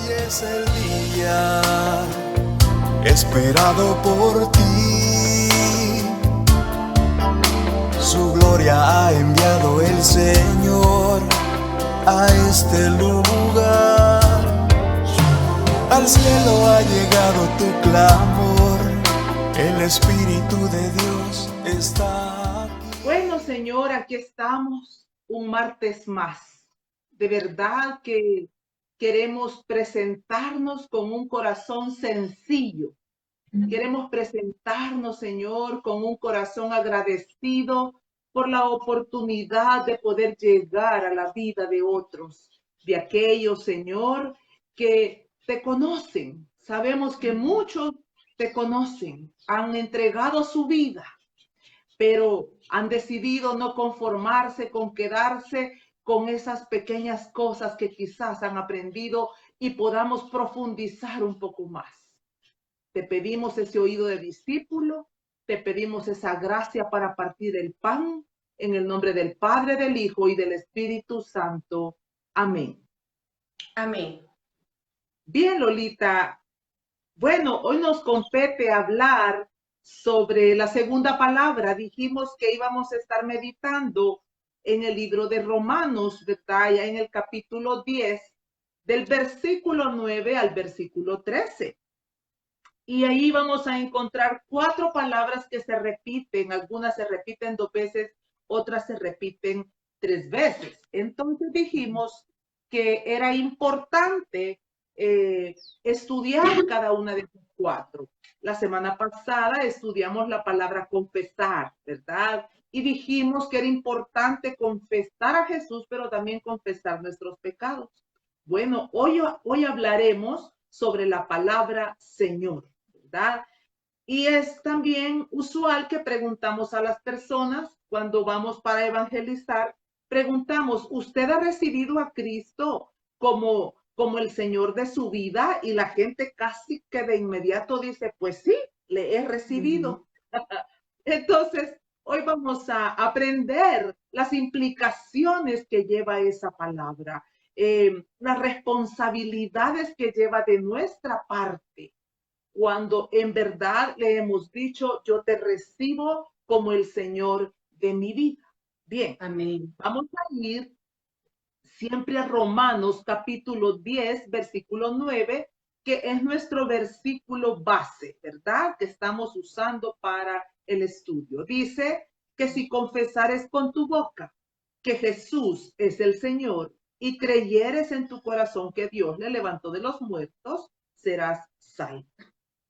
Hoy es el día esperado por ti. Su gloria ha enviado el Señor a este lugar. Al cielo ha llegado tu clamor. El Espíritu de Dios está aquí. Bueno, Señor, aquí estamos un martes más. De verdad que queremos presentarnos con un corazón sencillo. Queremos presentarnos, Señor, con un corazón agradecido por la oportunidad de poder llegar a la vida de otros, de aquellos, Señor, que te conocen. Sabemos que muchos te conocen, han entregado su vida, pero han decidido no conformarse con quedarse con esas pequeñas cosas que quizás han aprendido y podamos profundizar un poco más. Te pedimos ese oído de discípulo, te pedimos esa gracia para partir el pan, en el nombre del Padre, del Hijo y del Espíritu Santo. Amén. Amén. Bien, Lolita. Bueno, hoy nos compete hablar sobre la segunda palabra. Dijimos que íbamos a estar meditando en el libro de Romanos, ¿verdad? Ya en el capítulo 10, del versículo 9 al versículo 13. Y ahí vamos a encontrar 4 palabras que se repiten. Algunas se repiten 2 veces, otras se repiten 3 veces. Entonces dijimos que era importante estudiar cada una de esas 4. La semana pasada estudiamos la palabra confesar, ¿verdad? Y dijimos que era importante confesar a Jesús, pero también confesar nuestros pecados. Bueno, hoy hablaremos sobre la palabra Señor, ¿verdad? Y es también usual que preguntamos a las personas cuando vamos para evangelizar, preguntamos, ¿usted ha recibido a Cristo como el Señor de su vida? Y la gente casi que de inmediato dice, pues sí, le he recibido. Entonces, hoy vamos a aprender las implicaciones que lleva esa palabra, las responsabilidades que lleva de nuestra parte cuando en verdad le hemos dicho, yo te recibo como el Señor de mi vida. Bien, Amén. vamos a ir siempre a Romanos capítulo 10, versículo 9, que es nuestro versículo base, ¿verdad? Que estamos usando para el estudio. Dice que si confesares con tu boca que Jesús es el Señor y creyeres en tu corazón que Dios le levantó de los muertos, serás salvo.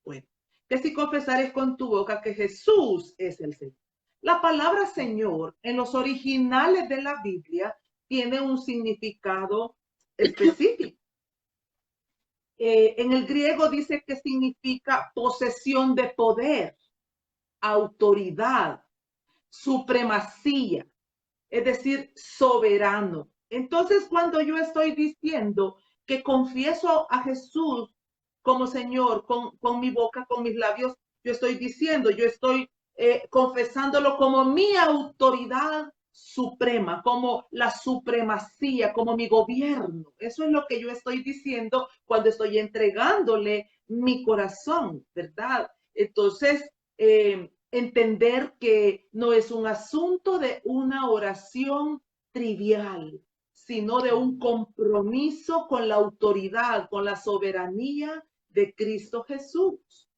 Bueno, que si confesares con tu boca que Jesús es el Señor. La palabra Señor en los originales de la Biblia tiene un significado específico. En el griego dice que significa posesión de poder, autoridad, supremacía, es decir, soberano. Entonces, cuando yo estoy diciendo que confieso a Jesús como Señor, con mi boca, con mis labios, yo estoy diciendo, yo estoy confesándolo como mi autoridad suprema, como la supremacía, como mi gobierno. Eso es lo que yo estoy diciendo cuando estoy entregándole mi corazón, ¿verdad? Entonces, entender que no es un asunto de una oración trivial, sino de un compromiso con la autoridad, con la soberanía de Cristo Jesús.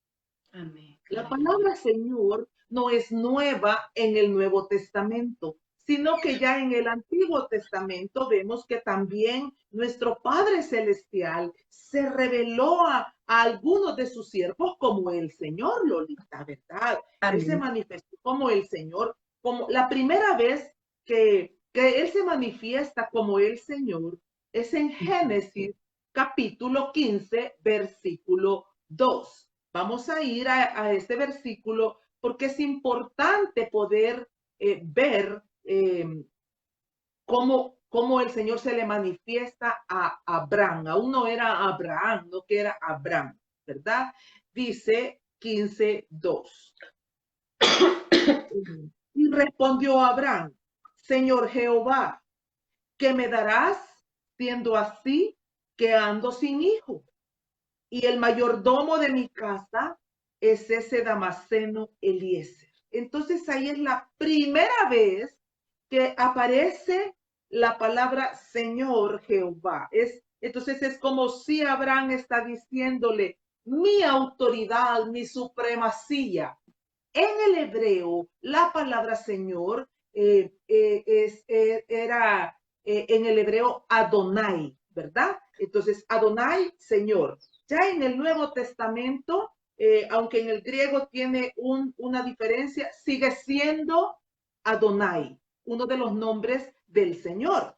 Amén. La palabra Señor no es nueva en el Nuevo Testamento, sino que ya en el Antiguo Testamento vemos que también nuestro Padre Celestial se reveló a algunos de sus siervos como el Señor, Lolita, ¿verdad? Él se Amén. manifestó como el Señor, como la primera vez que Él se manifiesta como el Señor es en Génesis capítulo 15, versículo 2. Vamos a ir a este versículo porque es importante poder ver cómo el Señor se le manifiesta a Abraham. Aún no era Abraham, no que era Abraham, ¿verdad? Dice 15:2. Y respondió Abraham, Señor Jehová, ¿qué me darás siendo así? que ando sin hijo. Y el mayordomo de mi casa es ese Damaseno Eliezer. Entonces ahí es la primera vez que aparece la palabra Señor Jehová. Entonces es como si Abraham está diciéndole, mi autoridad, mi supremacía. En el hebreo, la palabra Señor era en el hebreo Adonai, ¿verdad? Entonces, Adonai, Señor. Ya en el Nuevo Testamento, aunque en el griego tiene una diferencia, sigue siendo Adonai, uno de los nombres del Señor.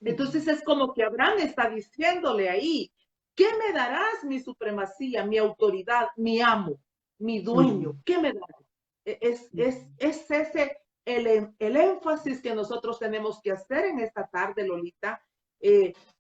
Entonces es como que Abraham está diciéndole ahí, ¿qué me darás mi supremacía, mi autoridad, mi amo, mi dueño? ¿Qué me darás? Es ese el énfasis que nosotros tenemos que hacer en esta tarde, Lolita,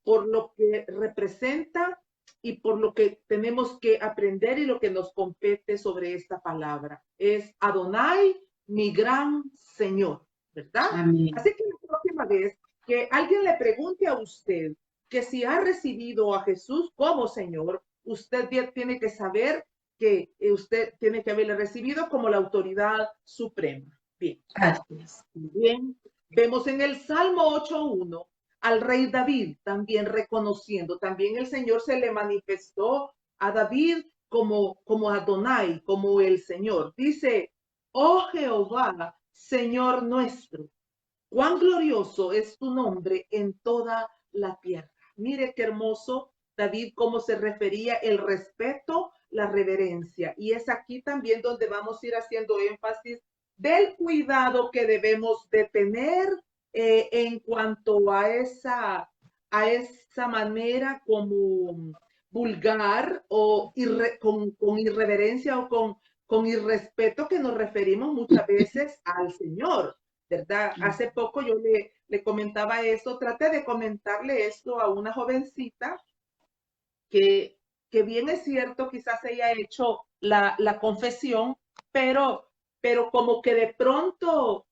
por lo que representa y por lo que tenemos que aprender y lo que nos compete sobre esta palabra. Es Adonai, mi gran Señor, ¿verdad? Amén. Así que la próxima vez que alguien le pregunte a usted que si ha recibido a Jesús como Señor, usted tiene que saber que usted tiene que haberle recibido como la autoridad suprema. Bien. Gracias. Bien. Vemos en el Salmo 8:1 al rey David también reconociendo, también el Señor se le manifestó a David como Adonai, como el Señor. Dice, oh Jehová, Señor nuestro, cuán glorioso es tu nombre en toda la tierra. Mire qué hermoso David, cómo se refería el respeto, la reverencia. Y es aquí también donde vamos a ir haciendo énfasis del cuidado que debemos de tener en cuanto a esa manera como vulgar o con irreverencia o con irrespeto que nos referimos muchas veces al Señor. ¿Verdad? Hace poco yo le comentaba esto, traté de comentarle esto a una jovencita que bien es cierto, quizás ella ha hecho la confesión, pero como que de pronto,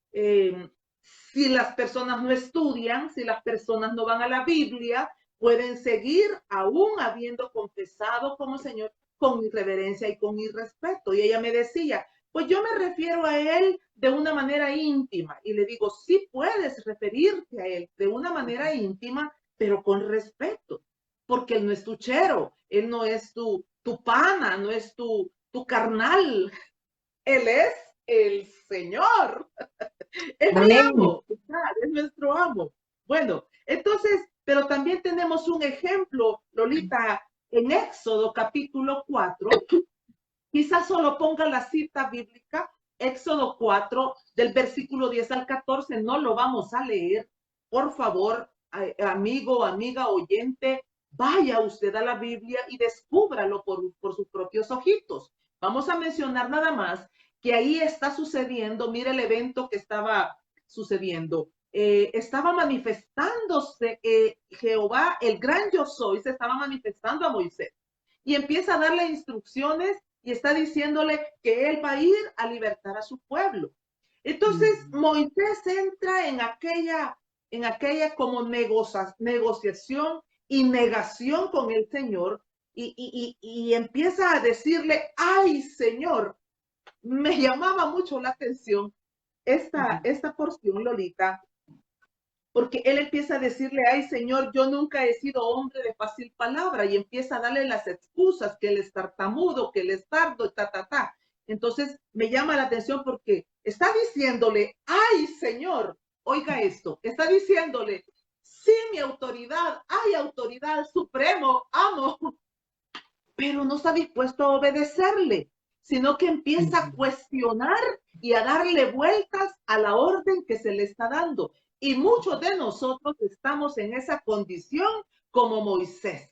si las personas no estudian, si las personas no van a la Biblia, pueden seguir aún habiendo confesado como Señor con irreverencia y con irrespeto. Y ella me decía, pues yo me refiero a él de una manera íntima. Y le digo, sí puedes referirte a él de una manera íntima, pero con respeto, porque él no es tu chero, él no es tu pana, no es tu carnal, él es el Señor, es mi Amén. amo, es nuestro amo. Bueno, entonces, pero también tenemos un ejemplo, Lolita, en Éxodo capítulo 4, quizás solo ponga la cita bíblica, Éxodo 4, del versículo 10 al 14, no lo vamos a leer. Por favor, amigo, amiga, oyente, vaya usted a la Biblia y descúbralo por sus propios ojitos. Vamos a mencionar nada más que ahí está sucediendo, mire el evento que estaba sucediendo. Estaba manifestándose Jehová, el gran yo soy, se estaba manifestando a Moisés y empieza a darle instrucciones y está diciéndole que él va a ir a libertar a su pueblo. Entonces Moisés entra en aquella como negociación y negación con el Señor y empieza a decirle, ay Señor, me llamaba mucho la atención esta porción, Lolita, porque él empieza a decirle, ay Señor, yo nunca he sido hombre de fácil palabra, y empieza a darle las excusas, que él es tartamudo, que él es tardo, ta. Entonces me llama la atención porque está diciéndole, ay Señor, oiga esto, está diciéndole, sí, mi autoridad, hay autoridad, supremo, amo, pero no está dispuesto a obedecerle, sino que empieza a cuestionar y a darle vueltas a la orden que se le está dando. Y muchos de nosotros estamos en esa condición como Moisés,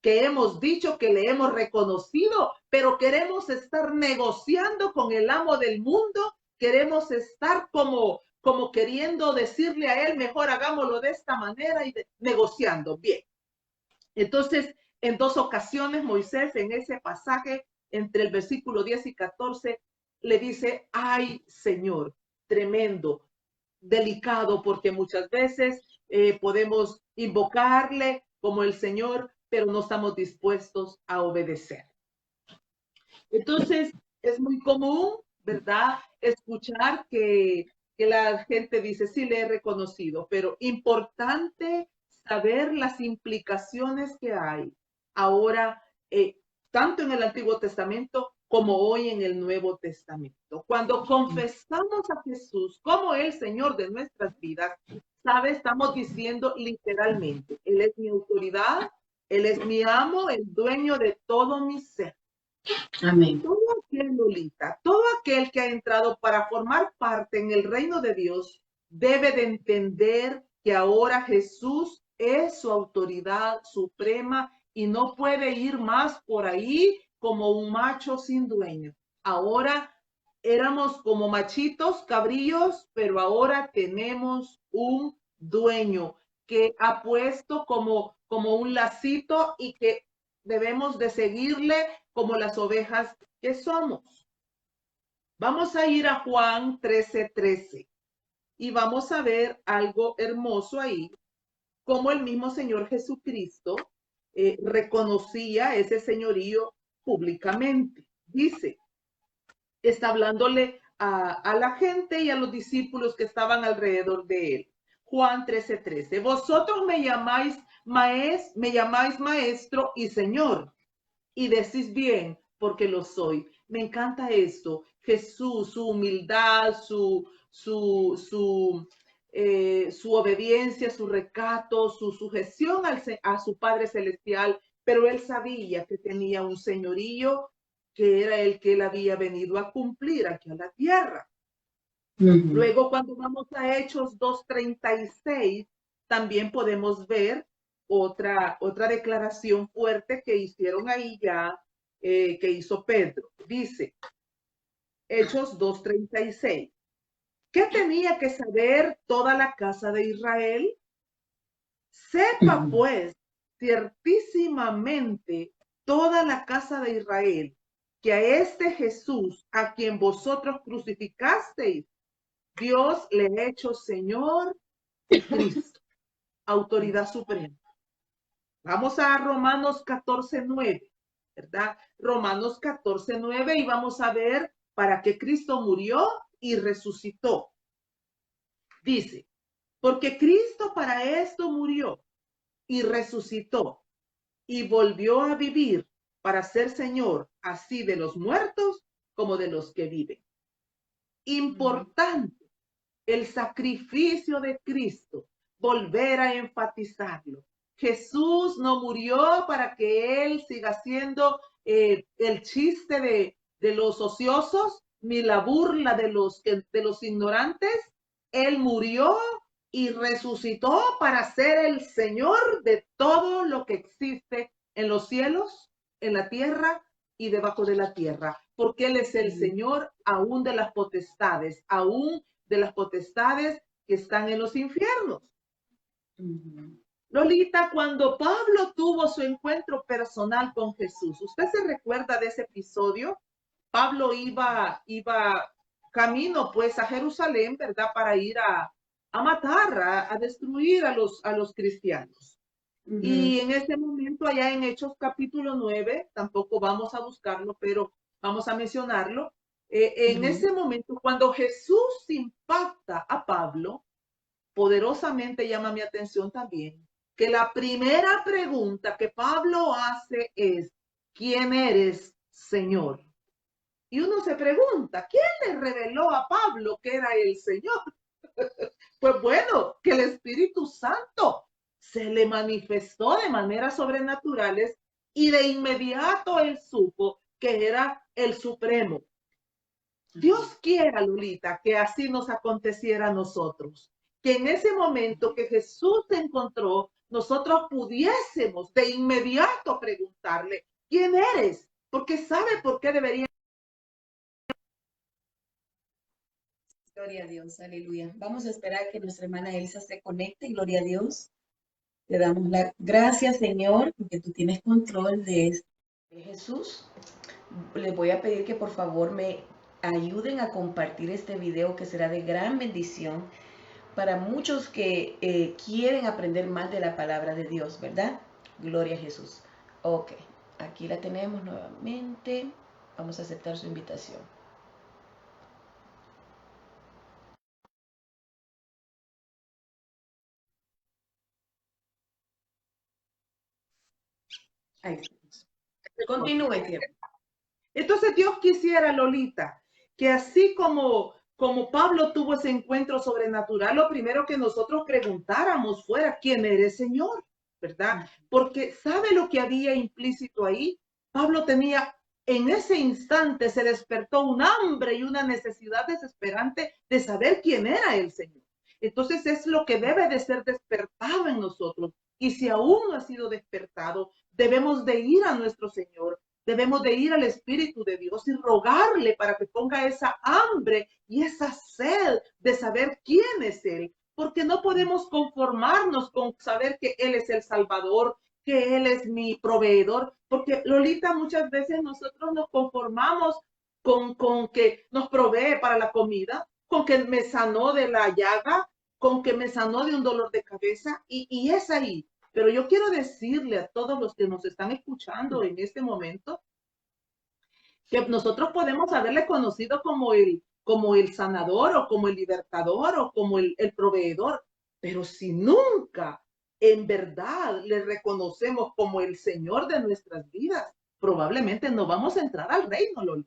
que hemos dicho que le hemos reconocido, pero queremos estar negociando con el amo del mundo, queremos estar como queriendo decirle a él, mejor hagámoslo de esta manera y negociando. Bien. Entonces, en dos ocasiones, Moisés, en ese pasaje, entre el versículo 10 y 14, le dice, ay, Señor, tremendo, delicado, porque muchas veces podemos invocarle como el Señor, pero no estamos dispuestos a obedecer. Entonces, es muy común, ¿verdad? Escuchar que la gente dice, sí, le he reconocido, pero importante saber las implicaciones que hay ahora, tanto en el Antiguo Testamento como hoy en el Nuevo Testamento. Cuando confesamos a Jesús como el Señor de nuestras vidas, ¿sabe? Estamos diciendo literalmente, Él es mi autoridad, Él es mi amo, el dueño de todo mi ser. Amén. Todo aquel, Lolita, todo aquel que ha entrado para formar parte en el reino de Dios debe de entender que ahora Jesús es su autoridad suprema y no puede ir más por ahí como un macho sin dueño. Ahora éramos como machitos, cabrillos, pero ahora tenemos un dueño que ha puesto como un lacito y que debemos de seguirle como las ovejas que somos. Vamos a ir a Juan 13:13 y vamos a ver algo hermoso ahí, como el mismo Señor Jesucristo reconocía ese señorío públicamente. Dice, está hablándole a la gente y a los discípulos que estaban alrededor de él. Juan 13:13. Vosotros me llamáis maestro y señor, y decís bien, porque lo soy. Me encanta esto. Jesús, su humildad, su obediencia, su recato, su sujeción a su Padre Celestial, pero él sabía que tenía un señorío que era el que él había venido a cumplir aquí a la tierra. Luego, cuando vamos a Hechos 2:36, también podemos ver otra declaración fuerte que hicieron ahí ya, que hizo Pedro. Dice, Hechos 2:36, ¿qué tenía que saber toda la casa de Israel? Sepa pues ciertísimamente toda la casa de Israel que a este Jesús, a quien vosotros crucificasteis, Dios le ha hecho Señor y Cristo, autoridad suprema. Vamos a Romanos 14:9, ¿verdad? Romanos 14:9 y vamos a ver para qué Cristo murió y resucitó. Dice, porque Cristo para esto murió y resucitó y volvió a vivir para ser Señor así de los muertos como de los que viven. Importante el sacrificio de Cristo, volver a enfatizarlo. Jesús no murió para que Él siga siendo el chiste de los ociosos, ni la burla de los ignorantes. Él murió y resucitó para ser el Señor de todo lo que existe en los cielos, en la tierra y debajo de la tierra, porque Él es el Señor aún de las potestades, aún de las potestades que están en los infiernos. Lolita, cuando Pablo tuvo su encuentro personal con Jesús, ¿usted se recuerda de ese episodio? Pablo iba camino pues a Jerusalén, ¿verdad? Para ir a matar, a destruir a los cristianos. Y en ese momento, allá en Hechos capítulo 9, tampoco vamos a buscarlo, pero vamos a mencionarlo. En ese momento, cuando Jesús impacta a Pablo, poderosamente llama mi atención también que la primera pregunta que Pablo hace es, ¿quién eres, Señor? Y uno se pregunta, ¿quién le reveló a Pablo que era el Señor? Pues bueno, que el Espíritu Santo se le manifestó de maneras sobrenaturales y de inmediato él supo que era el Supremo. Dios quiera, Lolita, que así nos aconteciera a nosotros, que en ese momento que Jesús se encontró, nosotros pudiésemos de inmediato preguntarle, ¿quién eres? Porque sabe por qué debería. Gloria a Dios, aleluya. Vamos a esperar que nuestra hermana Elsa se conecte. Gloria a Dios. Te damos la gracias, Señor, porque tú tienes control de esto. Jesús, les voy a pedir que por favor me ayuden a compartir este video que será de gran bendición para muchos que quieren aprender más de la palabra de Dios, ¿verdad? Gloria a Jesús. Ok, aquí la tenemos nuevamente. Vamos a aceptar su invitación. Ahí estamos. Continúe, tiempo. Entonces Dios quisiera, Lolita, que así como Pablo tuvo ese encuentro sobrenatural, lo primero que nosotros preguntáramos fuera, ¿quién eres, Señor? ¿Verdad? Porque ¿sabe lo que había implícito ahí? Pablo tenía, en ese instante se despertó un hambre y una necesidad desesperante de saber quién era el Señor. Entonces es lo que debe de ser despertado en nosotros. Y si aún no ha sido despertado, debemos de ir a nuestro Señor. Debemos de ir al Espíritu de Dios y rogarle para que ponga esa hambre y esa sed de saber quién es Él, porque no podemos conformarnos con saber que Él es el Salvador, que Él es mi proveedor, porque Lolita, muchas veces nosotros nos conformamos con que nos provee para la comida, con que me sanó de la llaga, con que me sanó de un dolor de cabeza, y es ahí. Pero yo quiero decirle a todos los que nos están escuchando en este momento que nosotros podemos haberle conocido como el sanador o como el libertador o como el proveedor, pero si nunca en verdad le reconocemos como el Señor de nuestras vidas, probablemente no vamos a entrar al reino, Loli,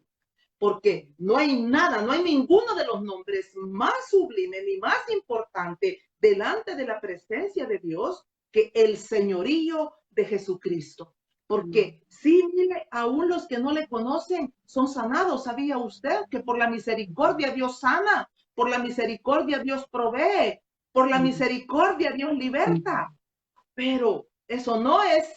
porque no hay nada, no hay ninguno de los nombres más sublime ni más importante delante de la presencia de Dios que el señorío de Jesucristo. Porque sí, mire, aún los que no le conocen son sanados. ¿Sabía usted que por la misericordia Dios sana? Por la misericordia Dios provee. Por la misericordia Dios liberta. Pero eso no es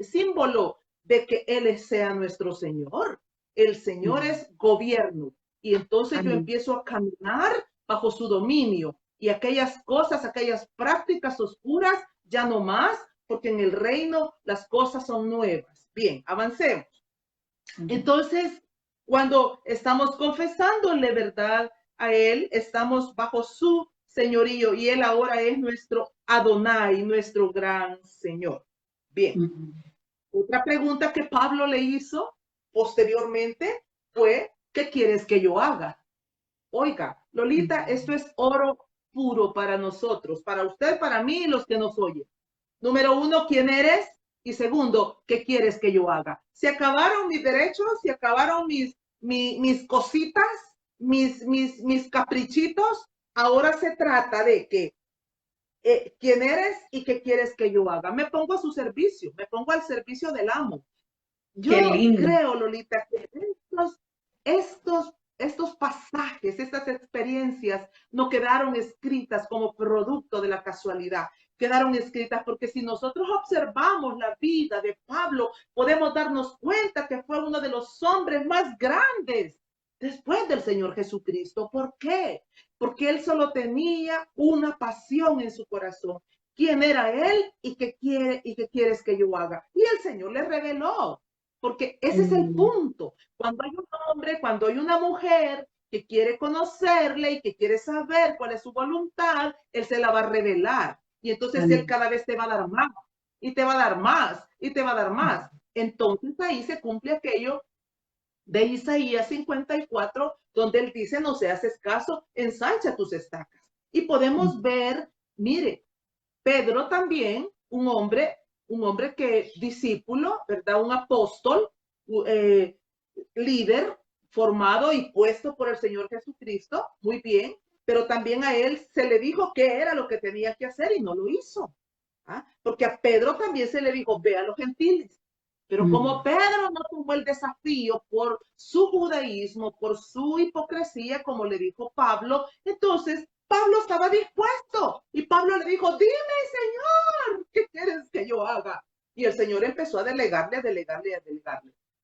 símbolo de que Él sea nuestro Señor. El Señor es gobierno. Y entonces yo empiezo a caminar bajo su dominio. Y aquellas cosas, aquellas prácticas oscuras, ya no más, porque en el reino las cosas son nuevas. Bien, avancemos. Entonces, cuando estamos confesándole verdad a Él, estamos bajo su señorío y Él ahora es nuestro Adonai, nuestro gran Señor. Bien. Otra pregunta que Pablo le hizo posteriormente fue, ¿qué quieres que yo haga? Oiga, Lolita, esto es oro puro para nosotros, para usted, para mí y los que nos oyen. Número uno, ¿quién eres? Y segundo, ¿qué quieres que yo haga? Se acabaron mis derechos, se acabaron mis cositas, mis caprichitos. Ahora se trata de que quién eres y qué quieres que yo haga. Me pongo a su servicio, me pongo al servicio del amo. Yo creo, Lolita, que estos pasajes, estas experiencias no quedaron escritas como producto de la casualidad, quedaron escritas porque si nosotros observamos la vida de Pablo, podemos darnos cuenta que fue uno de los hombres más grandes después del Señor Jesucristo. ¿Por qué? Porque él solo tenía una pasión en su corazón. ¿Quién era él y qué quieres que yo haga? Y el Señor le reveló. Porque ese es el punto. Cuando hay un hombre, cuando hay una mujer que quiere conocerle y que quiere saber cuál es su voluntad, él se la va a revelar. Y entonces él cada vez te va a dar más, y te va a dar más, y te va a dar más. Entonces ahí se cumple aquello de Isaías 54, donde él dice, no seas escaso, ensancha tus estacas. Y podemos ver, mire, Pedro también, un hombre que discípulo, ¿verdad? Un apóstol, líder, formado y puesto por el Señor Jesucristo, muy bien, pero también a él se le dijo qué era lo que tenía que hacer y no lo hizo. ¿Ah? Porque a Pedro también se le dijo, ve a los gentiles. Pero como Pedro no tomó el desafío por su judaísmo, por su hipocresía, como le dijo Pablo, entonces Pablo estaba dispuesto. Y Pablo le dijo, dime, Señor, ¿qué quieres que yo haga? Y el Señor empezó a delegarle.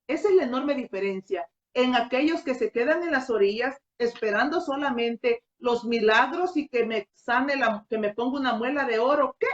Esa es la enorme diferencia en aquellos que se quedan en las orillas esperando solamente los milagros y que me sane, que me ponga una muela de oro. ¿Qué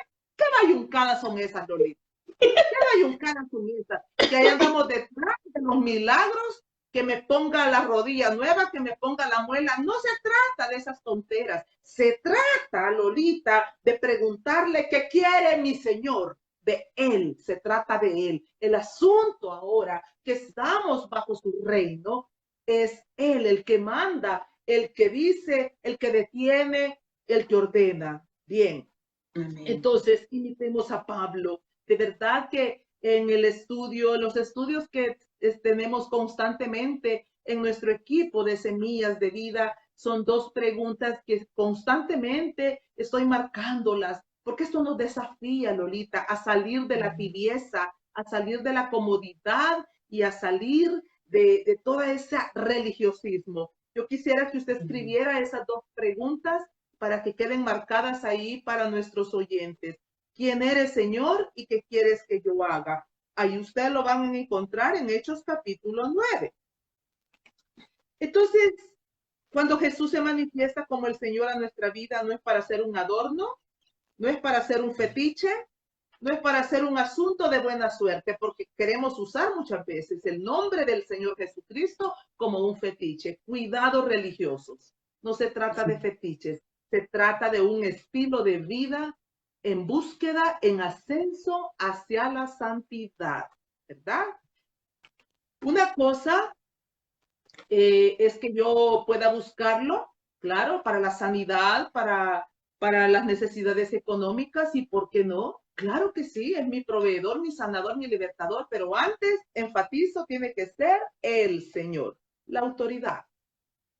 bayuncadas son esas, Lolita? ¿Qué bayuncadas son esas? Que ahí andamos detrás de los milagros, que me ponga la rodilla nueva, que me ponga la muela. No se trata de esas tonteras. Se trata, Lolita, de preguntarle qué quiere mi Señor, de Él, se trata de Él. El asunto ahora que estamos bajo su reino es Él el que manda, el que dice, el que detiene, el que ordena. Bien. Amén. Entonces, imitemos a Pablo. De verdad que en el estudio, los estudios que tenemos constantemente en nuestro equipo de Semillas de Vida, son dos preguntas que constantemente estoy marcándolas, porque esto nos desafía, Lolita, a salir de la tibieza, a salir de la comodidad y a salir de todo ese religiosismo. Yo quisiera que usted escribiera esas dos preguntas para que queden marcadas ahí para nuestros oyentes. ¿Quién eres, Señor, y qué quieres que yo haga? Ahí ustedes lo van a encontrar en Hechos capítulo 9. Entonces, cuando Jesús se manifiesta como el Señor a nuestra vida, no es para ser un adorno, no es para ser un fetiche, no es para hacer un asunto de buena suerte, porque queremos usar muchas veces el nombre del Señor Jesucristo como un fetiche. Cuidado, religiosos. No se trata de fetiches, se trata de un estilo de vida en búsqueda, en ascenso hacia la santidad, ¿verdad? Una cosa es que yo pueda buscarlo, claro, para la sanidad, para las necesidades económicas y, ¿por qué no? Claro que sí, es mi proveedor, mi sanador, mi libertador, pero antes, enfatizo, tiene que ser el Señor, la autoridad.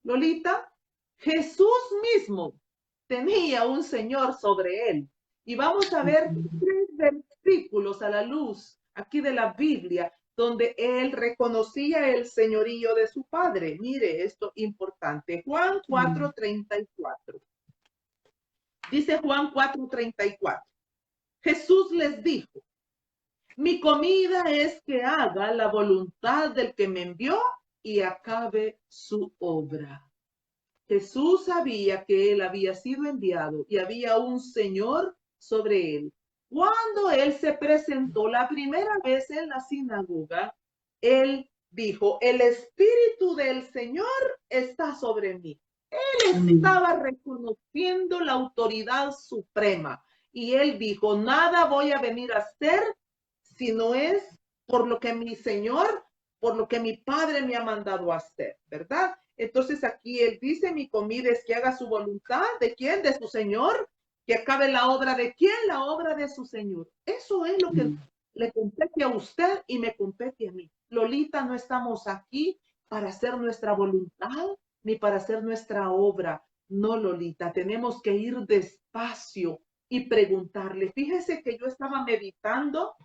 Lolita, Jesús mismo tenía un Señor sobre él. Y vamos a ver 3 versículos a la luz aquí de la Biblia donde él reconocía el señorío de su padre. Mire esto importante. Juan 4:34. Dice Juan 4:34. Jesús les dijo, mi comida es que haga la voluntad del que me envió y acabe su obra. Jesús sabía que él había sido enviado y había un Señor sobre él. Cuando él se presentó la primera vez en la sinagoga, él dijo, el Espíritu del Señor está sobre mí. Él estaba reconociendo la autoridad suprema y él dijo, nada voy a venir a hacer si no es por lo que mi Señor, por lo que mi Padre me ha mandado a hacer, ¿verdad? Entonces aquí él dice, mi comida es que haga su voluntad. ¿De quién? De su Señor. Que acabe la obra de quién? La obra de su Señor. Eso es lo que le compete a usted y me compete a mí. Lolita, no estamos aquí para hacer nuestra voluntad ni para hacer nuestra obra. No, Lolita, tenemos que ir despacio y preguntarle. Fíjese que yo estaba meditando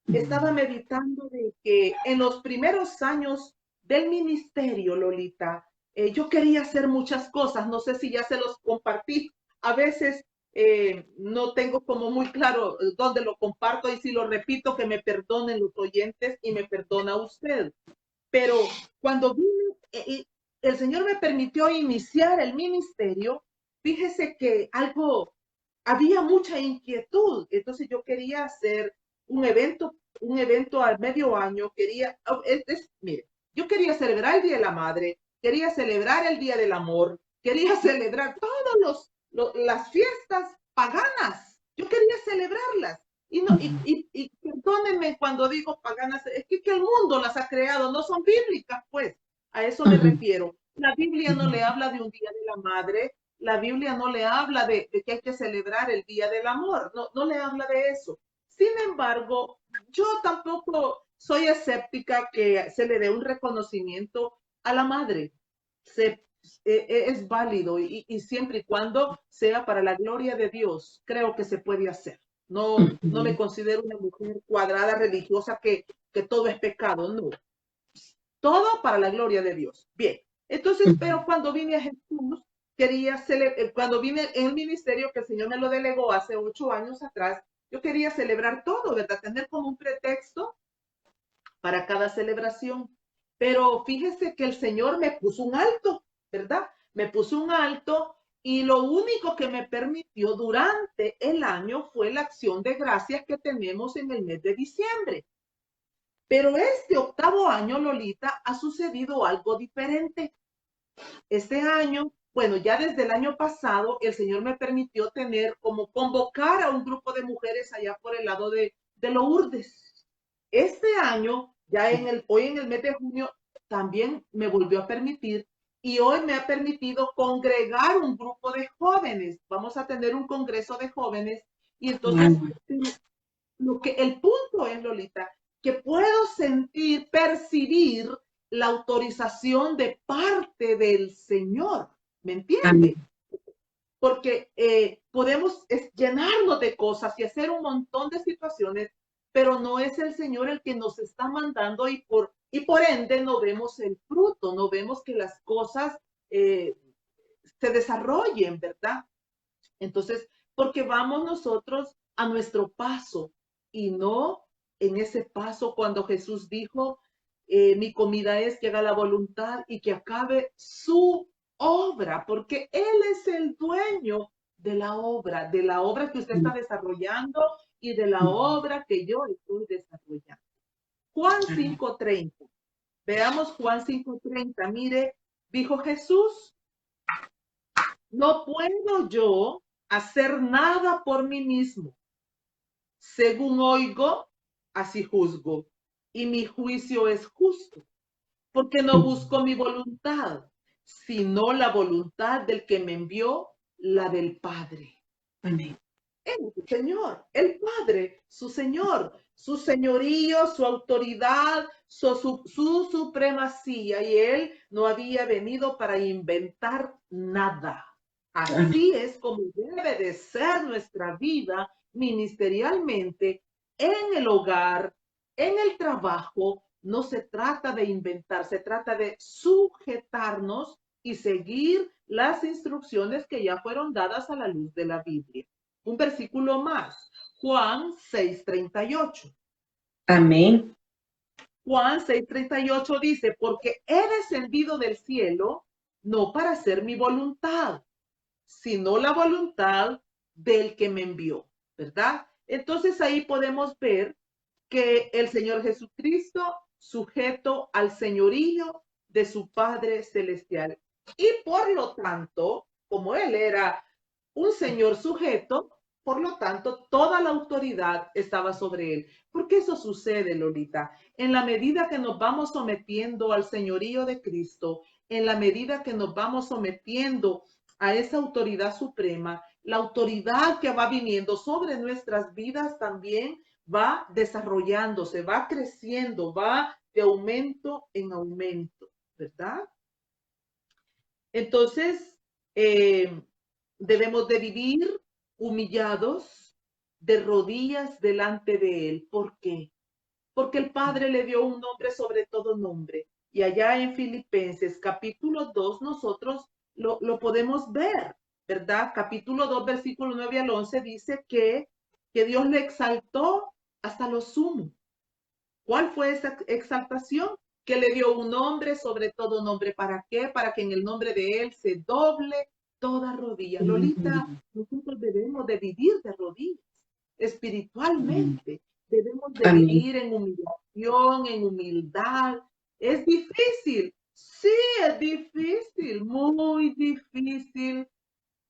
de que en los primeros años del ministerio, Lolita, yo quería hacer muchas cosas, no sé si ya se los compartí, a veces no tengo como muy claro dónde lo comparto y si lo repito, que me perdonen los oyentes y me perdona usted. Pero cuando vine, el Señor me permitió iniciar el ministerio, fíjese que había mucha inquietud, entonces yo quería hacer un evento al medio año, mire, yo quería celebrar el Día de la Madre, quería celebrar el Día del Amor, quería celebrar todas las fiestas paganas, yo quería celebrarlas. Y perdónenme cuando digo paganas, es que el mundo las ha creado, no son bíblicas, pues, a eso me refiero. La Biblia no le habla de un Día de la Madre, la Biblia no le habla de que hay que celebrar el Día del Amor, no le habla de eso. Sin embargo, yo tampoco soy escéptica que se le dé un reconocimiento a la madre. Es válido y siempre y cuando sea para la gloria de Dios, creo que se puede hacer. No me considero una mujer cuadrada, religiosa, que todo es pecado, no. Todo para la gloria de Dios. Bien, entonces, pero cuando vine a Jesús, cuando vine en el ministerio que el Señor me lo delegó hace 8 años atrás, yo quería celebrar todo, ¿verdad? Tener como un pretexto para cada celebración. Pero fíjese que el Señor me puso un alto, ¿verdad? Me puso un alto y lo único que me permitió durante el año fue la acción de gracias que tenemos en el mes de diciembre. Pero este 8º año, Lolita, ha sucedido algo diferente. Este año bueno, ya desde el año pasado el Señor me permitió tener como convocar a un grupo de mujeres allá por el lado de Lourdes. Este año, hoy en el mes de junio, también me volvió a permitir y hoy me ha permitido congregar un grupo de jóvenes. Vamos a tener un congreso de jóvenes y entonces el punto es, Lolita, que puedo sentir, percibir la autorización de parte del Señor. ¿Me entiende? Porque podemos llenarnos de cosas y hacer un montón de situaciones, pero no es el Señor el que nos está mandando y por ende no vemos el fruto, no vemos que las cosas se desarrollen, ¿verdad? Entonces, porque vamos nosotros a nuestro paso y no en ese paso cuando Jesús dijo, mi comida es que haga la voluntad y que acabe su obra, porque Él es el dueño de la obra que usted está desarrollando y de la obra que yo estoy desarrollando. Juan 5:30. Veamos Juan 5:30. Mire, dijo Jesús, no puedo yo hacer nada por mí mismo. Según oigo, así juzgo. Y mi juicio es justo, porque no busco mi voluntad, sino la voluntad del que me envió, la del Padre. Amén. El Señor, el Padre, su Señor, su señorío, su autoridad, su supremacía. Y Él no había venido para inventar nada. Así es como debe de ser nuestra vida ministerialmente en el hogar, en el trabajo. No se trata de inventar, se trata de sujetarnos y seguir las instrucciones que ya fueron dadas a la luz de la Biblia. Un versículo más, Juan 6:38. Amén. Juan 6:38 dice, porque he descendido del cielo no para hacer mi voluntad, sino la voluntad del que me envió, ¿verdad? Entonces ahí podemos ver que el Señor Jesucristo sujeto al señorío de su Padre Celestial. Y por lo tanto, como Él era un Señor sujeto, por lo tanto, toda la autoridad estaba sobre Él. ¿Por qué eso sucede, Lolita? En la medida que nos vamos sometiendo al señorío de Cristo, en la medida que nos vamos sometiendo a esa autoridad suprema, la autoridad que va viniendo sobre nuestras vidas también va desarrollándose, va creciendo, va de aumento en aumento, ¿verdad? Entonces, debemos de vivir humillados de rodillas delante de Él. ¿Por qué? Porque el Padre le dio un nombre sobre todo nombre. Y allá en Filipenses capítulo 2 nosotros lo podemos ver, ¿verdad? Capítulo 2, versículo 9 al 11 dice que Dios le exaltó hasta lo sumo. ¿Cuál fue esa exaltación? Que le dio un nombre sobre todo nombre. ¿Para qué? Para que en el nombre de Él se doble toda rodilla. Lolita, nosotros debemos de vivir de rodillas espiritualmente. Debemos de vivir en humillación, en humildad. ¿Es difícil? Sí, es difícil, muy difícil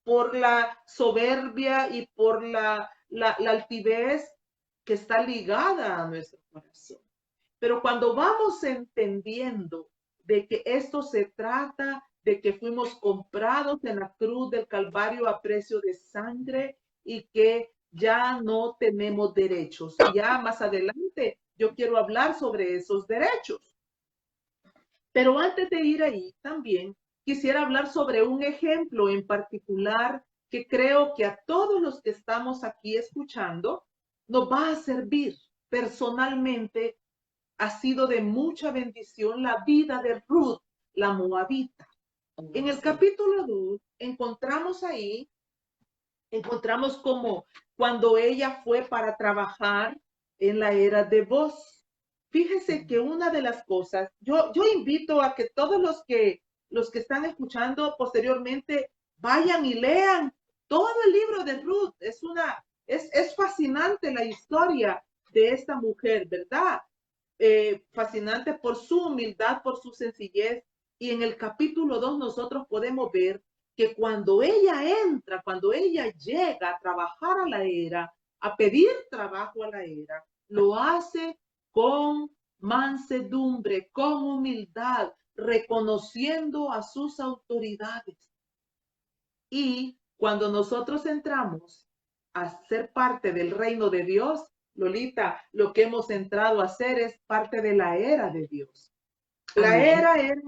por la soberbia y por la altivez que está ligada a nuestro corazón. Pero cuando vamos entendiendo de que esto se trata de que fuimos comprados en la cruz del Calvario a precio de sangre y que ya no tenemos derechos. Y ya más adelante yo quiero hablar sobre esos derechos. Pero antes de ir ahí también quisiera hablar sobre un ejemplo en particular que creo que a todos los que estamos aquí escuchando nos va a servir personalmente. Ha sido de mucha bendición la vida de Ruth, la moabita. En el capítulo 2 encontramos como cuando ella fue para trabajar en la era de Boz. Fíjese que una de las cosas, yo invito a que todos los que están escuchando posteriormente vayan y lean todo el libro de Ruth. Es fascinante la historia de esta mujer, ¿verdad? Fascinante por su humildad, por su sencillez. Y en el capítulo 2 nosotros podemos ver que cuando ella entra, cuando ella llega a trabajar a la era, a pedir trabajo a la era, lo hace con mansedumbre, con humildad, reconociendo a sus autoridades. Y cuando nosotros entramos a ser parte del reino de Dios, Lolita, lo que hemos entrado a hacer es parte de la era de Dios. La Amén.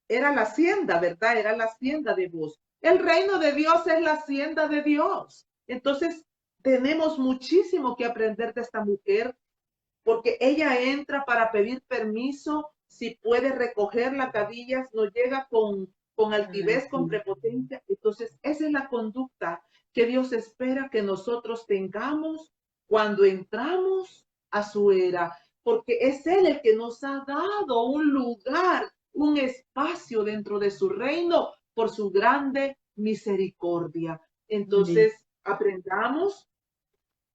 era la hacienda, ¿verdad? Era la hacienda de vos. El reino de Dios es la hacienda de Dios. Entonces, tenemos muchísimo que aprender de esta mujer, porque ella entra para pedir permiso, si puede recoger las gavillas, no llega con altivez, con prepotencia. Entonces, esa es la conducta que Dios espera que nosotros tengamos cuando entramos a su era, porque es Él el que nos ha dado un lugar, un espacio dentro de su reino por su grande misericordia. Entonces, aprendamos.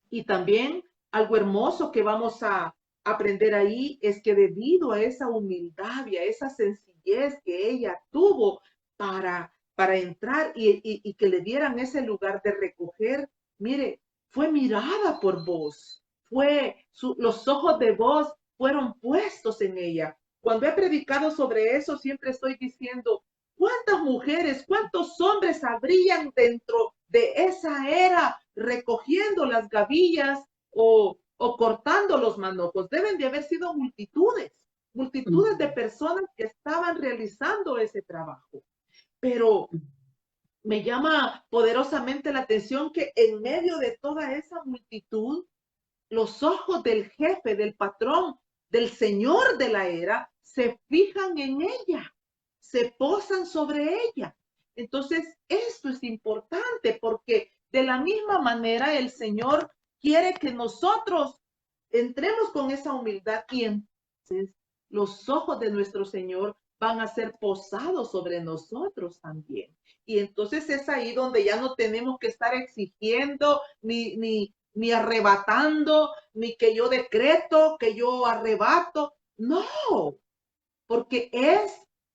Y también algo hermoso que vamos a aprender ahí es que debido a esa humildad y a esa sencillez que ella tuvo para entrar y que le dieran ese lugar de recoger, mire, fue mirada por vos, los ojos de vos fueron puestos en ella. Cuando he predicado sobre eso, siempre estoy diciendo, ¿cuántas mujeres, cuántos hombres habrían dentro de esa era recogiendo las gavillas o cortando los manojos? Deben de haber sido multitudes, multitudes de personas que estaban realizando ese trabajo. Pero me llama poderosamente la atención que en medio de toda esa multitud, los ojos del jefe, del patrón, del señor de la era, se fijan en ella, se posan sobre ella. Entonces, esto es importante porque de la misma manera el Señor quiere que nosotros entremos con esa humildad y entonces los ojos de nuestro Señor van a ser posados sobre nosotros también. Y entonces es ahí donde ya no tenemos que estar exigiendo ni arrebatando, ni que yo decreto, que yo arrebato. No, porque es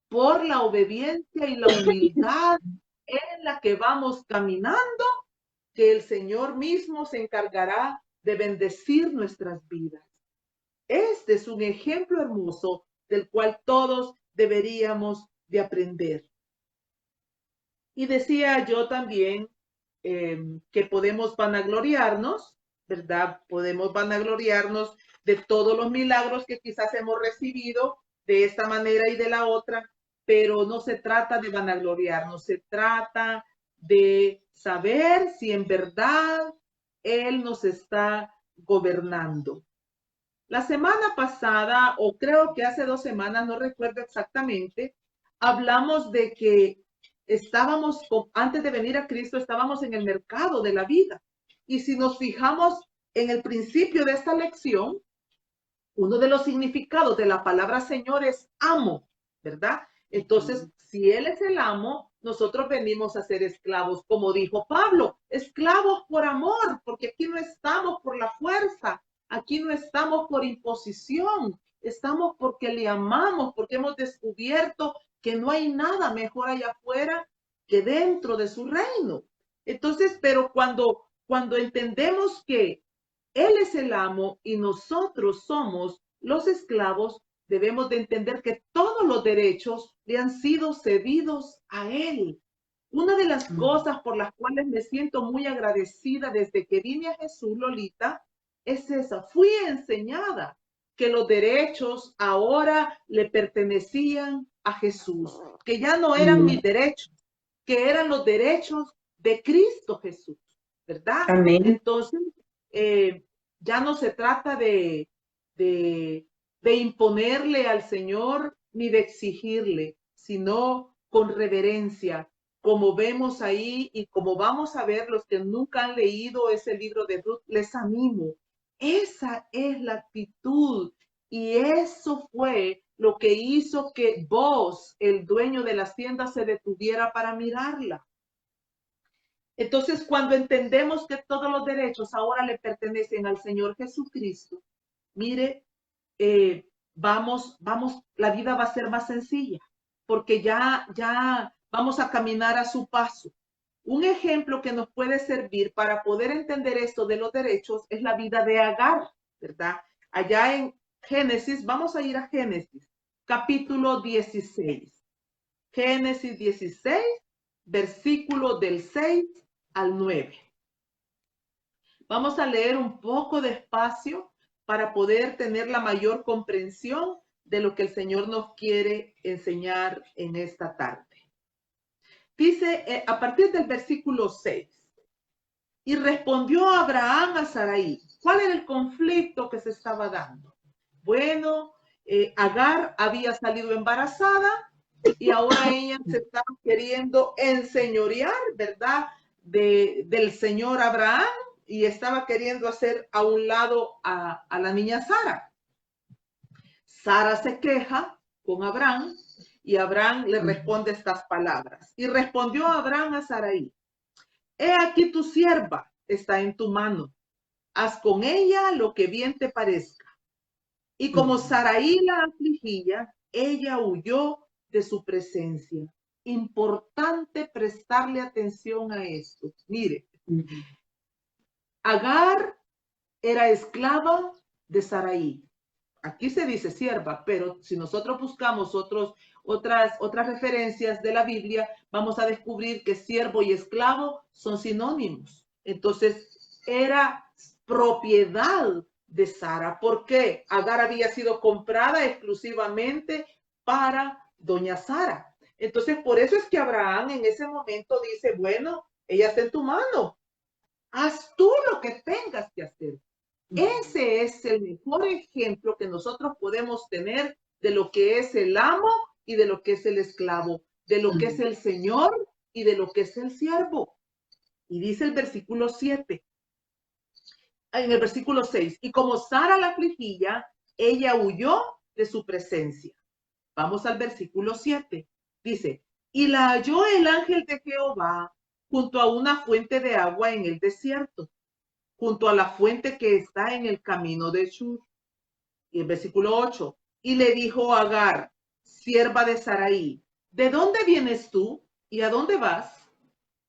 por la obediencia y la humildad en la que vamos caminando que el Señor mismo se encargará de bendecir nuestras vidas. Este es un ejemplo hermoso del cual todos deberíamos de aprender. Y decía yo también que podemos vanagloriarnos, ¿verdad? Podemos vanagloriarnos de todos los milagros que quizás hemos recibido de esta manera y de la otra, pero no se trata de vanagloriarnos, se trata de saber si en verdad Él nos está gobernando. La semana pasada, o creo que hace 2 semanas, no recuerdo exactamente, hablamos de que antes de venir a Cristo, estábamos en el mercado de la vida. Y si nos fijamos en el principio de esta lección, uno de los significados de la palabra Señor es amo, ¿verdad? Entonces, si Él es el amo, nosotros venimos a ser esclavos, como dijo Pablo, esclavos por amor, porque aquí no estamos por la fuerza, aquí no estamos por imposición, estamos porque le amamos, porque hemos descubierto que no hay nada mejor allá afuera que dentro de su reino. Entonces, pero cuando entendemos que Él es el amo y nosotros somos los esclavos, debemos de entender que todos los derechos le han sido cedidos a Él. Una de las cosas por las cuales me siento muy agradecida desde que vine a Jesús, Lolita, es esa. Fui enseñada que los derechos ahora le pertenecían a Jesús, que ya no eran mis derechos, que eran los derechos de Cristo Jesús, ¿verdad? Amén. Entonces, ya no se trata de imponerle al Señor ni de exigirle, sino con reverencia, como vemos ahí y como vamos a ver los que nunca han leído ese libro de Ruth, les animo. Esa es la actitud y eso fue lo que hizo que vos, el dueño de la hacienda, se detuviera para mirarla. Entonces, cuando entendemos que todos los derechos ahora le pertenecen al Señor Jesucristo, mire, la vida va a ser más sencilla, porque ya vamos a caminar a su paso. Un ejemplo que nos puede servir para poder entender esto de los derechos es la vida de Agar, ¿verdad? Allá en Génesis, vamos a ir a Génesis, capítulo 16. Génesis 16, versículo del 6 al 9. Vamos a leer un poco despacio para poder tener la mayor comprensión de lo que el Señor nos quiere enseñar en esta tarde. Dice a partir del versículo 6, y respondió Abraham a Sarai. ¿Cuál era el conflicto que se estaba dando? Bueno, Agar había salido embarazada y ahora ella se estaba queriendo enseñorear, ¿verdad? Del señor Abraham, y estaba queriendo hacer a un lado a la niña Sara. Sara se queja con Abraham y Abraham le responde estas palabras. Y respondió Abraham a Sarai: he aquí tu sierva está en tu mano, haz con ella lo que bien te parezca. Y como Sarai la afligía, ella huyó de su presencia. Importante prestarle atención a esto. Mire, Agar era esclava de Sarai. Aquí se dice sierva, pero si nosotros buscamos otras referencias de la Biblia, vamos a descubrir que siervo y esclavo son sinónimos. Entonces, era propiedad de Sara. ¿Por qué? Agar había sido comprada exclusivamente para doña Sara. Entonces, por eso es que Abraham en ese momento dice, bueno, ella está en tu mano. Haz tú lo que tengas que hacer. Ese es el mejor ejemplo que nosotros podemos tener de lo que es el amo y de lo que es el esclavo, de lo que es el señor y de lo que es el siervo. Y dice el versículo 7, en el versículo 6, y como Sara la afligía, ella huyó de su presencia. Vamos al versículo 7. Dice, y la halló el ángel de Jehová junto a una fuente de agua en el desierto, junto a la fuente que está en el camino de Shur. Y el versículo 8, y le dijo a Agar, sierva de Sarai, ¿de dónde vienes tú y a dónde vas?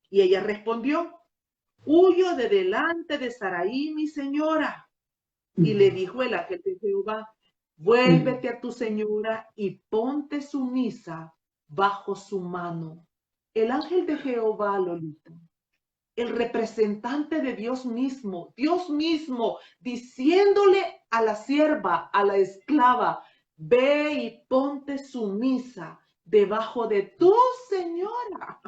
Y ella respondió, huyo de delante de Sarai, mi señora. Y le dijo el ángel de Jehová, vuélvete a tu señora y ponte sumisa bajo su mano. El ángel de Jehová, Lolita, el representante de Dios mismo diciéndole a la sierva, a la esclava, ve y ponte sumisa debajo de tu señora.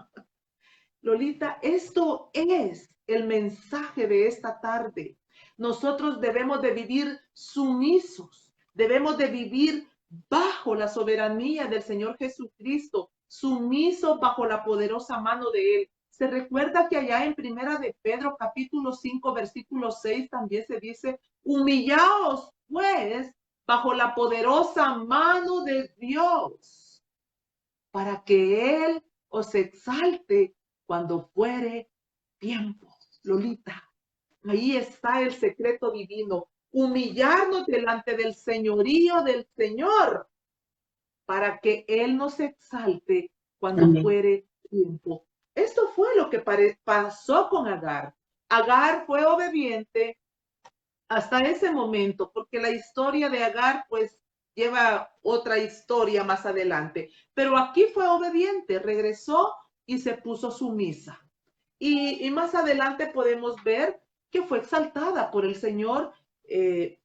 Lolita, esto es el mensaje de esta tarde. Nosotros debemos de vivir sumisos, debemos de vivir bajo la soberanía del Señor Jesucristo, sumisos bajo la poderosa mano de Él. Se recuerda que allá en Primera de Pedro, capítulo 5, versículo 6, también se dice, humillaos pues bajo la poderosa mano de Dios, para que Él os exalte cuando fuere tiempo. Lolita, ahí está el secreto divino, humillarnos delante del señorío del Señor, para que Él nos exalte cuando fuere tiempo. Esto fue lo que pasó con Agar. Agar fue obediente hasta ese momento, porque la historia de Agar, pues, lleva otra historia más adelante. Pero aquí fue obediente, regresó y se puso sumisa. Y más adelante podemos ver que fue exaltada por el Señor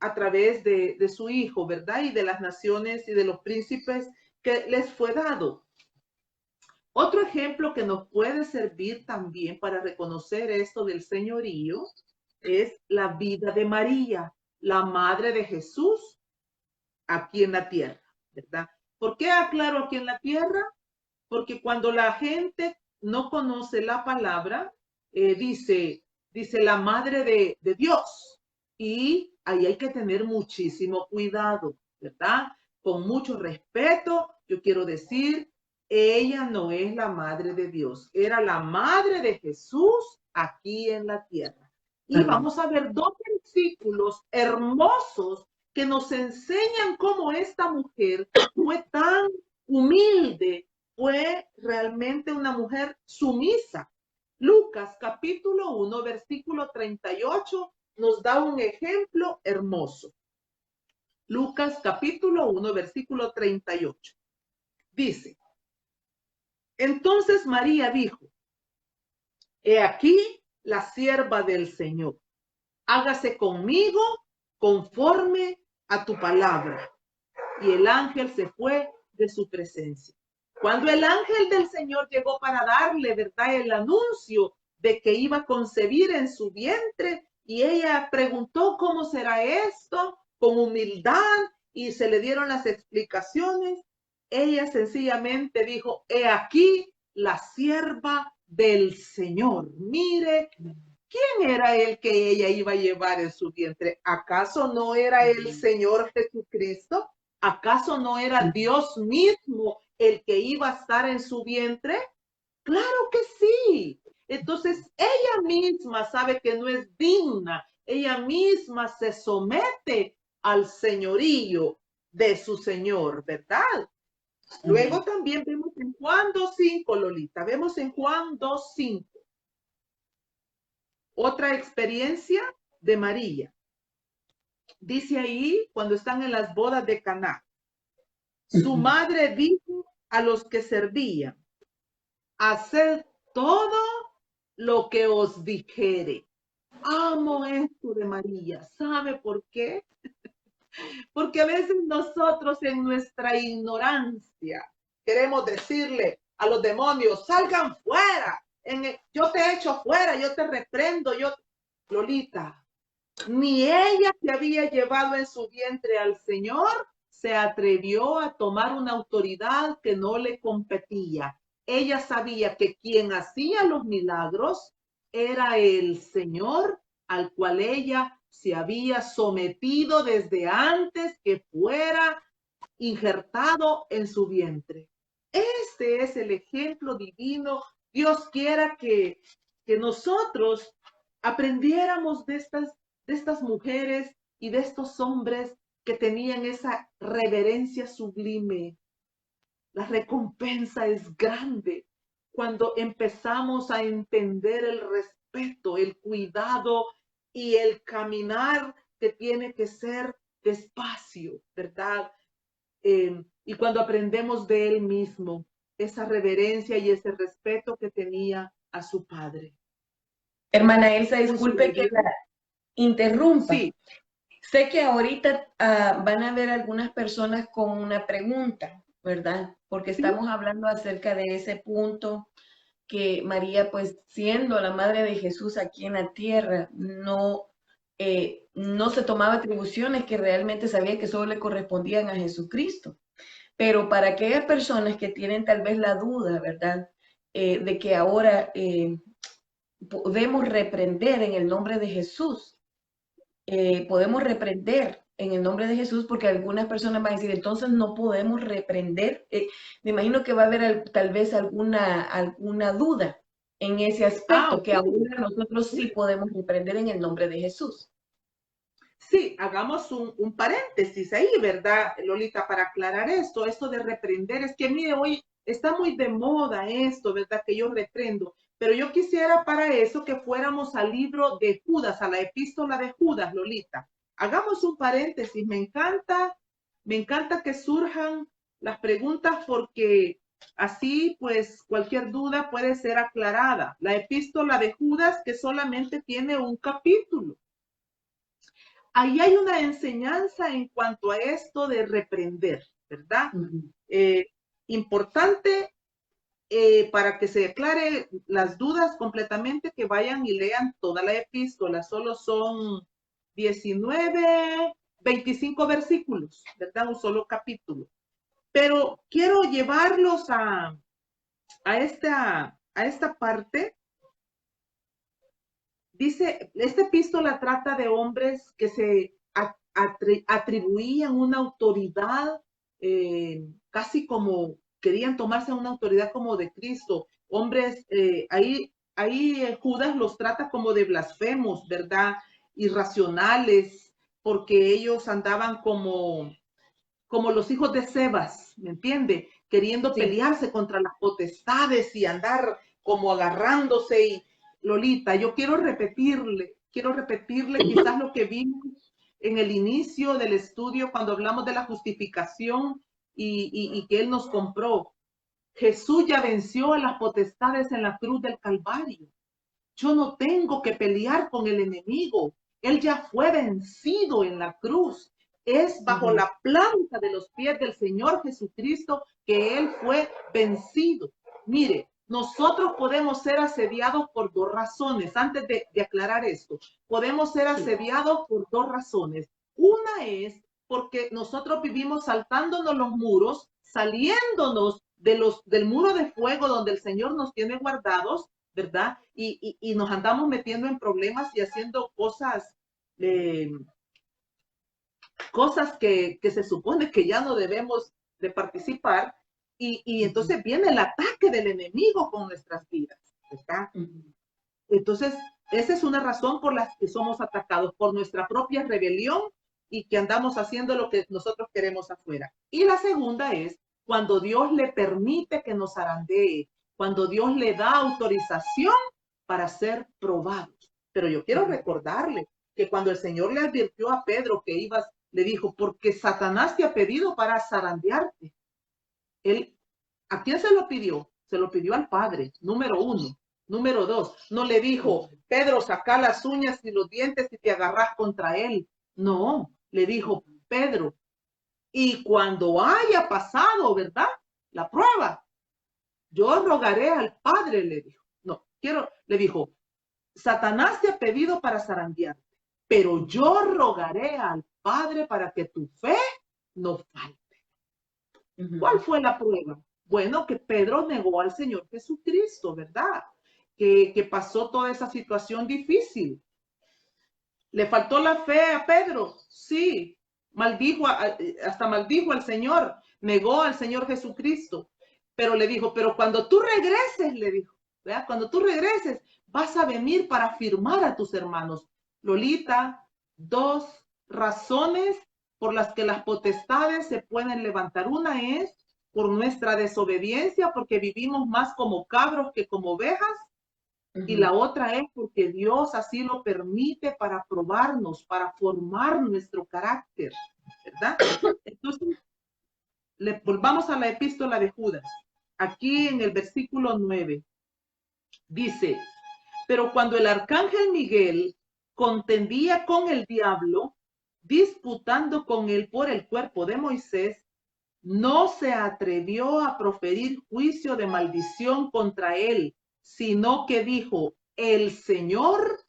a través de su Hijo, ¿verdad? Y de las naciones y de los príncipes que les fue dado. Otro ejemplo que nos puede servir también para reconocer esto del señorío es la vida de María, la madre de Jesús, aquí en la tierra, ¿verdad? ¿Por qué aclaro aquí en la tierra? Porque cuando la gente no conoce la palabra, dice la madre de Dios, y ahí hay que tener muchísimo cuidado, ¿verdad? Con mucho respeto, yo quiero decir, ella no es la madre de Dios, era la madre de Jesús aquí en la tierra. Y vamos a ver dos versículos hermosos que nos enseñan cómo esta mujer fue tan humilde fue realmente una mujer sumisa. Lucas capítulo 1, versículo 38 nos da un ejemplo hermoso. Lucas capítulo 1, versículo 38. Dice, entonces María dijo, he aquí la sierva del Señor, hágase conmigo conforme a tu palabra. Y el ángel se fue de su presencia. Cuando el ángel del Señor llegó para darle, ¿verdad?, el anuncio de que iba a concebir en su vientre, y ella preguntó cómo será esto, con humildad, y se le dieron las explicaciones. Ella sencillamente dijo, he aquí la sierva del Señor. Mire, ¿quién era el que ella iba a llevar en su vientre? ¿Acaso no era el Señor Jesucristo? ¿Acaso no era Dios mismo el que iba a estar en su vientre? Claro que sí. Entonces ella misma sabe que no es digna. Ella misma se somete al señorío de su Señor, ¿verdad? Luego también vemos en Juan 2:5, Lolita. Vemos en Juan 2:5. Otra experiencia de María. Dice ahí, cuando están en las bodas de Caná, su madre dijo a los que servían, haced todo lo que os dijere. Amo esto de María. ¿Sabe por qué? Porque a veces nosotros en nuestra ignorancia queremos decirle a los demonios, salgan fuera. Yo te echo fuera, yo te reprendo, Lolita, ni ella que había llevado en su vientre al Señor se atrevió a tomar una autoridad que no le competía. Ella sabía que quien hacía los milagros era el Señor, al cual ella se había sometido desde antes que fuera injertado en su vientre. Este es el ejemplo divino. Dios quiera que nosotros aprendiéramos de estas mujeres y de estos hombres que tenían esa reverencia sublime. La recompensa es grande cuando empezamos a entender el respeto, el cuidado y el caminar que tiene que ser despacio, ¿verdad? Y cuando aprendemos de él mismo, esa reverencia y ese respeto que tenía a su padre. Hermana Elsa, disculpe que la interrumpa. Sí. Sé que ahorita van a haber algunas personas con una pregunta, ¿verdad? Porque estamos hablando acerca de ese punto que María, pues siendo la madre de Jesús aquí en la tierra, no se tomaba atribuciones que realmente sabía que solo le correspondían a Jesucristo. Pero para aquellas personas que tienen tal vez la duda, ¿verdad? De que ahora podemos reprender en el nombre de Jesús. Podemos reprender en el nombre de Jesús, porque algunas personas van a decir, entonces no podemos reprender. Me imagino que va a haber tal vez alguna duda en ese aspecto, que ahora nosotros sí podemos reprender en el nombre de Jesús. Sí, hagamos un paréntesis ahí, ¿verdad, Lolita? Para aclarar esto de reprender, es que mire, hoy está muy de moda esto, ¿verdad? Que yo reprendo, pero yo quisiera para eso que fuéramos al libro de Judas, a la epístola de Judas, Lolita. Hagamos un paréntesis, me encanta que surjan las preguntas porque así pues cualquier duda puede ser aclarada. La epístola de Judas que solamente tiene un capítulo. Ahí hay una enseñanza en cuanto a esto de reprender, ¿verdad? Importante para que se aclare las dudas completamente, que vayan y lean toda la epístola. Solo son 25 versículos, ¿verdad? Un solo capítulo. Pero quiero llevarlos a esta parte. Dice, esta epístola trata de hombres que se atribuían una autoridad, casi como querían tomarse una autoridad como de Cristo. Hombres, ahí Judas los trata como de blasfemos, ¿verdad? Irracionales, porque ellos andaban como los hijos de Sebas, ¿me entiende? queriendo Sí. pelearse contra las potestades y andar como agarrándose. Y Lolita, yo quiero repetirle quizás lo que vimos en el inicio del estudio cuando hablamos de la justificación y que Él nos compró. Jesús ya venció a las potestades en la cruz del Calvario. Yo no tengo que pelear con el enemigo. Él ya fue vencido en la cruz. Es bajo la planta de los pies del Señor Jesucristo que Él fue vencido. Mire, nosotros podemos ser asediados por dos razones. Antes de aclarar esto, podemos ser asediados por dos razones. Una es porque nosotros vivimos saltándonos los muros, saliéndonos del muro de fuego donde el Señor nos tiene guardados, ¿verdad? Y nos andamos metiendo en problemas y haciendo cosas que se supone que ya no debemos de participar. Y entonces viene el ataque del enemigo con nuestras vidas, ¿verdad? Entonces, esa es una razón por la que somos atacados, por nuestra propia rebelión y que andamos haciendo lo que nosotros queremos afuera. Y la segunda es cuando Dios le permite que nos zarandee, cuando Dios le da autorización para ser probados. Pero yo quiero recordarle que cuando el Señor le advirtió a Pedro que ibas, le dijo, porque Satanás te ha pedido para zarandearte. Él, ¿a quién se lo pidió? Se lo pidió al Padre, número uno. Número dos, no le dijo, Pedro, saca las uñas y los dientes y te agarras contra él. No, le dijo, Pedro, y cuando haya pasado, ¿verdad? La prueba, yo rogaré al Padre, le dijo. No, le dijo, Satanás te ha pedido para zarandearte, pero yo rogaré al Padre para que tu fe no falte. ¿Cuál fue la prueba? Bueno, que Pedro negó al Señor Jesucristo, ¿verdad? Que pasó toda esa situación difícil. ¿Le faltó la fe a Pedro? Sí. Hasta maldijo al Señor, negó al Señor Jesucristo. Pero le dijo, pero cuando tú regreses, le dijo, ¿verdad? Cuando tú regreses, vas a venir para afirmar a tus hermanos. Lolita, dos razones por las que las potestades se pueden levantar. Una es por nuestra desobediencia, porque vivimos más como cabros que como ovejas. Y la otra es porque Dios así lo permite para probarnos, para formar nuestro carácter, ¿verdad? Entonces, volvamos a la epístola de Judas. Aquí en el versículo 9 dice, pero cuando el arcángel Miguel contendía con el diablo, disputando con él por el cuerpo de Moisés, no se atrevió a proferir juicio de maldición contra él, sino que dijo, el Señor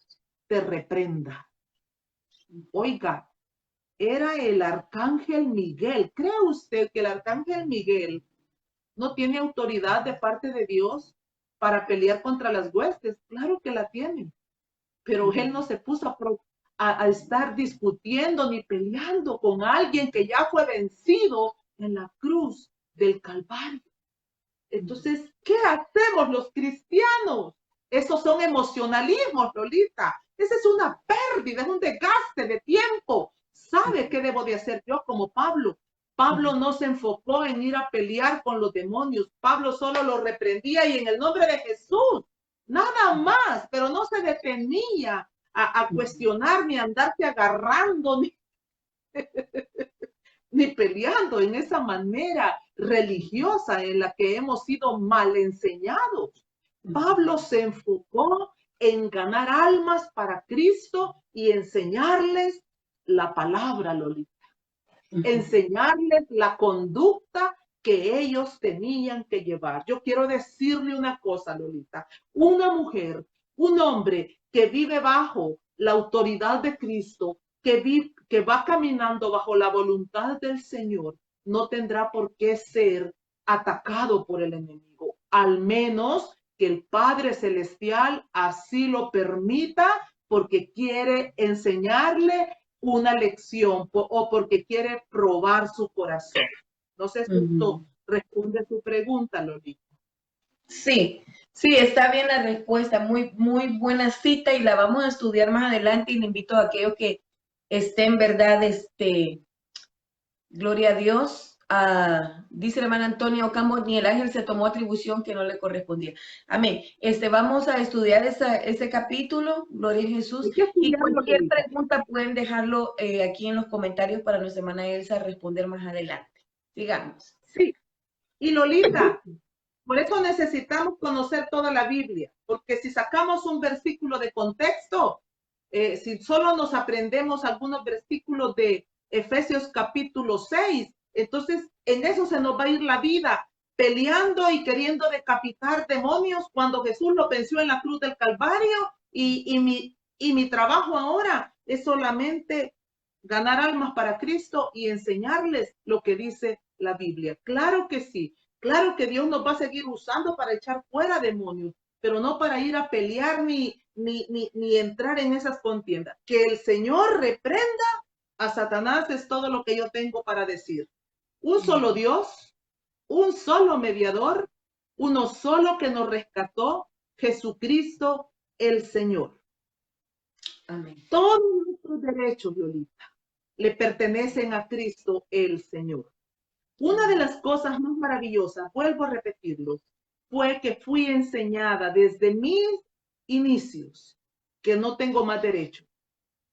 te reprenda. Oiga, era el arcángel Miguel. ¿Cree usted que el arcángel Miguel no tiene autoridad de parte de Dios para pelear contra las huestes? Claro que la tiene, pero él no se puso a estar discutiendo ni peleando con alguien que ya fue vencido en la cruz del Calvario. Entonces, ¿qué hacemos los cristianos? Esos son emocionalismos, Lolita. Esa es una pérdida, es un desgaste de tiempo. ¿Sabe qué debo de hacer yo como Pablo? Pablo no se enfocó en ir a pelear con los demonios. Pablo solo lo reprendía y en el nombre de Jesús, nada más, pero no se detenía a cuestionar ni a andarse agarrando ni peleando en esa manera religiosa en la que hemos sido mal enseñados. Pablo se enfocó en ganar almas para Cristo y enseñarles la palabra, Lolita. Enseñarles la conducta que ellos tenían que llevar. Yo quiero decirle una cosa, Lolita. Una mujer, un hombre que vive bajo la autoridad de Cristo, que va caminando bajo la voluntad del Señor, no tendrá por qué ser atacado por el enemigo, al menos que el Padre Celestial así lo permita, porque quiere enseñarle una lección o porque quiere probar su corazón. No sé si esto responde a su pregunta, Lolita. Sí, sí, está bien la respuesta, muy buena cita y la vamos a estudiar más adelante y le invito a aquellos que estén, verdad, gloria a Dios, Dice la hermana Antonia Ocampo, ni el ángel se tomó atribución que no le correspondía. Amén. Vamos a estudiar ese capítulo, Gloria a Jesús, Hay que y estudiarlo, cualquier Lolita. pregunta pueden dejarlo aquí en los comentarios para nuestra hermana Elsa responder más adelante. Sigamos. Sí. Y Lolita, por eso necesitamos conocer toda la Biblia, porque si sacamos un versículo de contexto, si solo nos aprendemos algunos versículos de Efesios capítulo 6, entonces en eso se nos va a ir la vida, peleando y queriendo decapitar demonios cuando Jesús lo venció en la cruz del Calvario y mi trabajo ahora es solamente ganar almas para Cristo y enseñarles lo que dice la Biblia. Claro que sí. Claro que Dios nos va a seguir usando para echar fuera demonios, pero no para ir a pelear ni entrar en esas contiendas. Que el Señor reprenda a Satanás es todo lo que yo tengo para decir. Un solo Dios, un solo mediador, uno solo que nos rescató, Jesucristo el Señor. Amén. Todos nuestros derechos, Violita, le pertenecen a Cristo el Señor. Una de las cosas más maravillosas, vuelvo a repetirlo, fue que fui enseñada desde mis inicios que no tengo más derecho,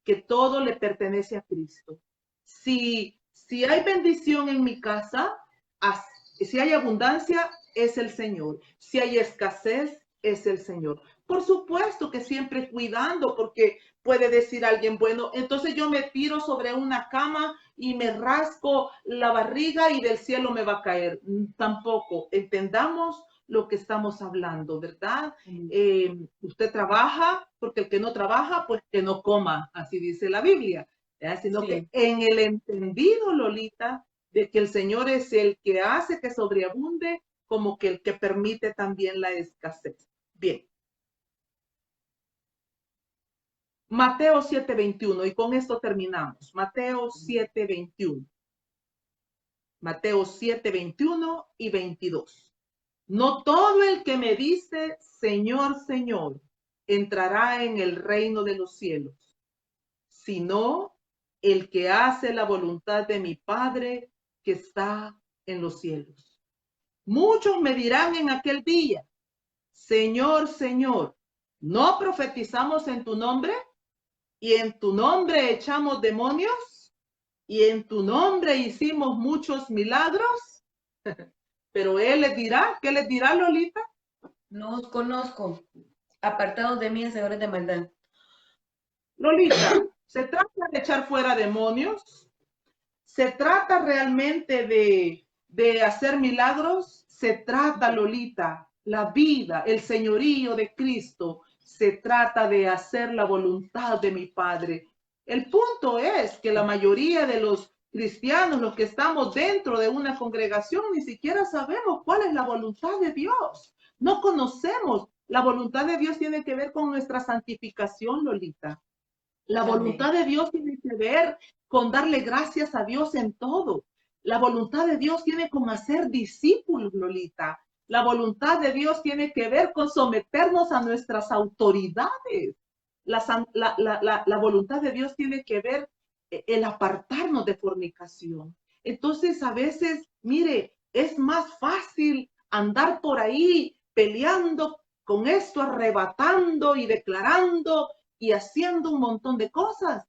que todo le pertenece a Cristo. Si hay bendición en mi casa, si hay abundancia, es el Señor. Si hay escasez, es el Señor. Por supuesto que siempre cuidando, porque puede decir alguien, bueno, entonces yo me tiro sobre una cama y me rasco la barriga y del cielo me va a caer. Tampoco. Entendamos lo que estamos hablando, ¿verdad? Usted trabaja, porque el que no trabaja, pues que no coma, así dice la Biblia. Sino que en el entendido, Lolita, de que el Señor es el que hace que sobreabunde, como que el que permite también la escasez. Bien. Mateo 7:21, y con esto terminamos. Mateo 7:21. Mateo 7:21 y 22. No todo el que me dice, Señor, Señor, entrará en el reino de los cielos, sino el que hace la voluntad de mi Padre que está en los cielos. Muchos me dirán en aquel día, Señor, Señor, ¿no profetizamos en tu nombre? ¿Y en tu nombre echamos demonios? ¿Y en tu nombre hicimos muchos milagros? Pero él les dirá, ¿qué les dirá, Lolita? No os conozco, apartados de mí, hacedores de maldad. Lolita, ¿se trata de echar fuera demonios? ¿Se trata realmente de hacer milagros? Se trata, Lolita, la vida, el señorío de Cristo, se trata de hacer la voluntad de mi Padre. El punto es que la mayoría de los cristianos, los que estamos dentro de una congregación, ni siquiera sabemos cuál es la voluntad de Dios. No conocemos. La voluntad de Dios tiene que ver con nuestra santificación, Lolita. La voluntad de Dios tiene que ver con darle gracias a Dios en todo. La voluntad de Dios tiene con hacer discípulos, Lolita. La voluntad de Dios tiene que ver con someternos a nuestras autoridades. La voluntad de Dios tiene que ver el apartarnos de fornicación. Entonces, a veces, mire, es más fácil andar por ahí peleando con esto, arrebatando y declarando y haciendo un montón de cosas,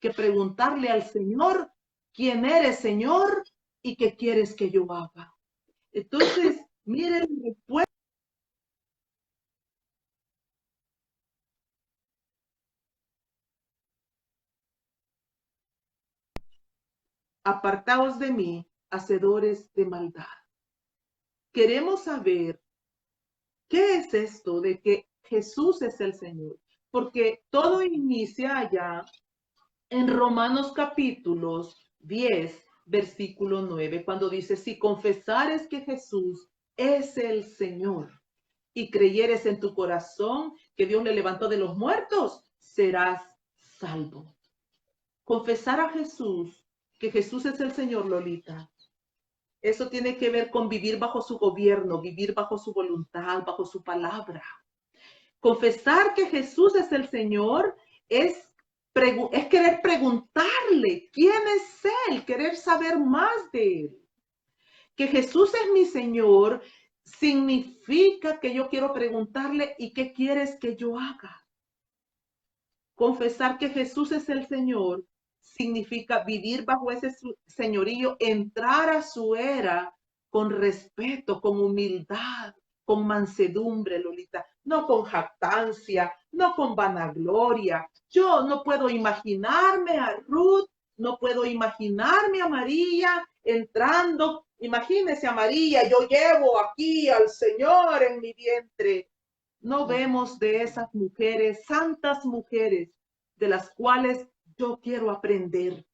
que preguntarle al Señor, ¿quién eres, Señor? ¿Y qué quieres que yo haga? Entonces, miren, después, apartaos de mí, hacedores de maldad. Queremos saber qué es esto de que Jesús es el Señor, porque todo inicia allá en Romanos capítulos 10, versículo 9, cuando dice, si confesares que Jesús es el Señor y creyeres en tu corazón que Dios le levantó de los muertos, serás salvo. Confesar a Jesús, que Jesús es el Señor, Lolita, eso tiene que ver con vivir bajo su gobierno, vivir bajo su voluntad, bajo su palabra. Confesar que Jesús es el Señor es querer preguntarle quién es Él, querer saber más de Él. Que Jesús es mi Señor significa que yo quiero preguntarle, ¿y qué quieres que yo haga? Confesar que Jesús es el Señor significa vivir bajo ese señorío, entrar a su era con respeto, con humildad, con mansedumbre, Lolita, no con jactancia, no con vanagloria. Yo no puedo imaginarme a Ruth, no puedo imaginarme a María entrando. Imagínese a María, yo llevo aquí al Señor en mi vientre. No vemos de esas mujeres, santas mujeres, de las cuales yo quiero aprender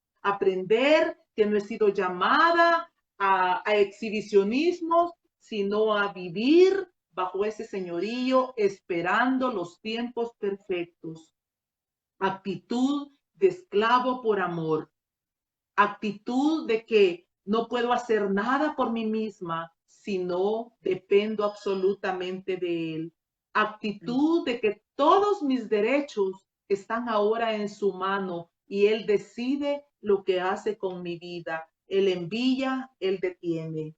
que no he sido llamada a exhibicionismos, sino a vivir bajo ese señorío, esperando los tiempos perfectos. Actitud de esclavo por amor, actitud de que no puedo hacer nada por mí misma, sino dependo absolutamente de Él. Actitud de que todos mis derechos están ahora en su mano y Él decide lo que hace con mi vida. Él envía, Él detiene.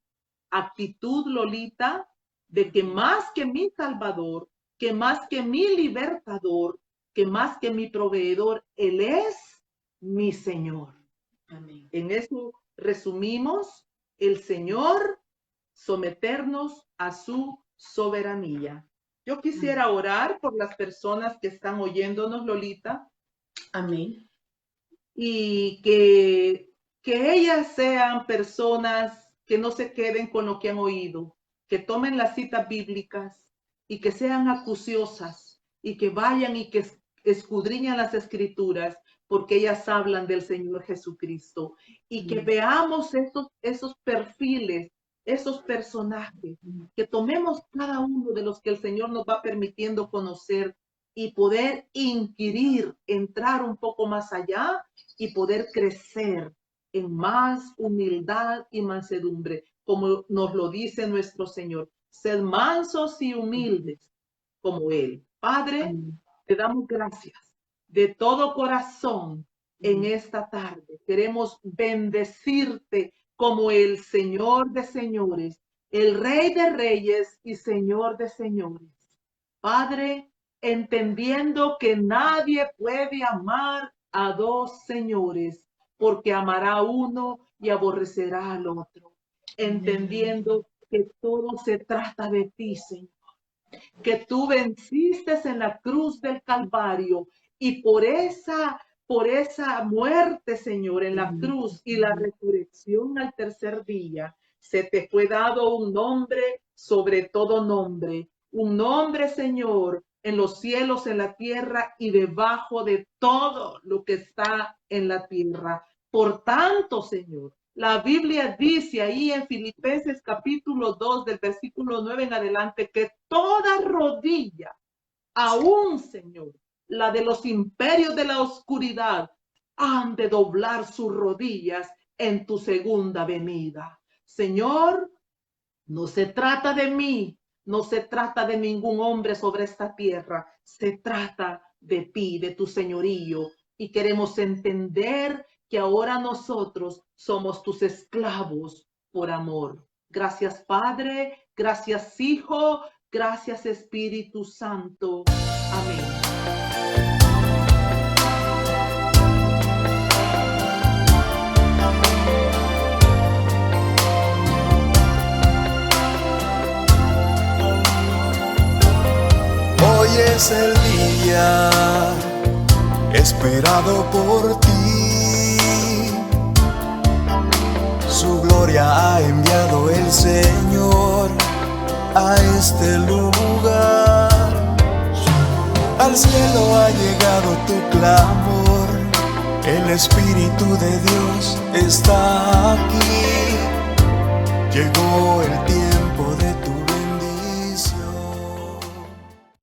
Actitud, Lolita, de que más que mi Salvador, que más que mi libertador, que más que mi proveedor, Él es mi Señor. Amén. En eso resumimos el Señor, someternos a su soberanía. Yo quisiera orar por las personas que están oyéndonos, Lolita. Amén. Y que ellas sean personas que no se queden con lo que han oído, que tomen las citas bíblicas y que sean acuciosas y que vayan y que escudriñan las escrituras, porque ellas hablan del Señor Jesucristo, y que veamos esos perfiles, esos personajes, que tomemos cada uno de los que el Señor nos va permitiendo conocer y poder inquirir, entrar un poco más allá y poder crecer en más humildad y mansedumbre, como nos lo dice nuestro Señor. Sed mansos y humildes como Él. Padre, te damos gracias de todo corazón en esta tarde. Queremos bendecirte como el Señor de señores, el Rey de reyes y Señor de señores. Padre, entendiendo que nadie puede amar a dos señores, porque amará a uno y aborrecerá al otro. Entendiendo que todo se trata de ti, Señor, que tú venciste en la cruz del Calvario y por esa muerte, Señor, en la cruz y la resurrección al tercer día, se te fue dado un nombre sobre todo nombre, un nombre, Señor, en los cielos, en la tierra y debajo de todo lo que está en la tierra. Por tanto, Señor, la Biblia dice ahí en Filipenses capítulo 2 del versículo 9 en adelante que toda rodilla, aún, Señor, la de los imperios de la oscuridad, han de doblar sus rodillas en tu segunda venida. Señor, no se trata de mí, no se trata de ningún hombre sobre esta tierra, se trata de ti, de tu señorío, y queremos entender que ahora nosotros somos tus esclavos por amor. Gracias, Padre, gracias, Hijo, gracias, Espíritu Santo. Amén. Hoy es el día esperado por ti. Su gloria ha enviado el Señor a este lugar. Al cielo ha llegado tu clamor. El Espíritu de Dios está aquí. Llegó el tiempo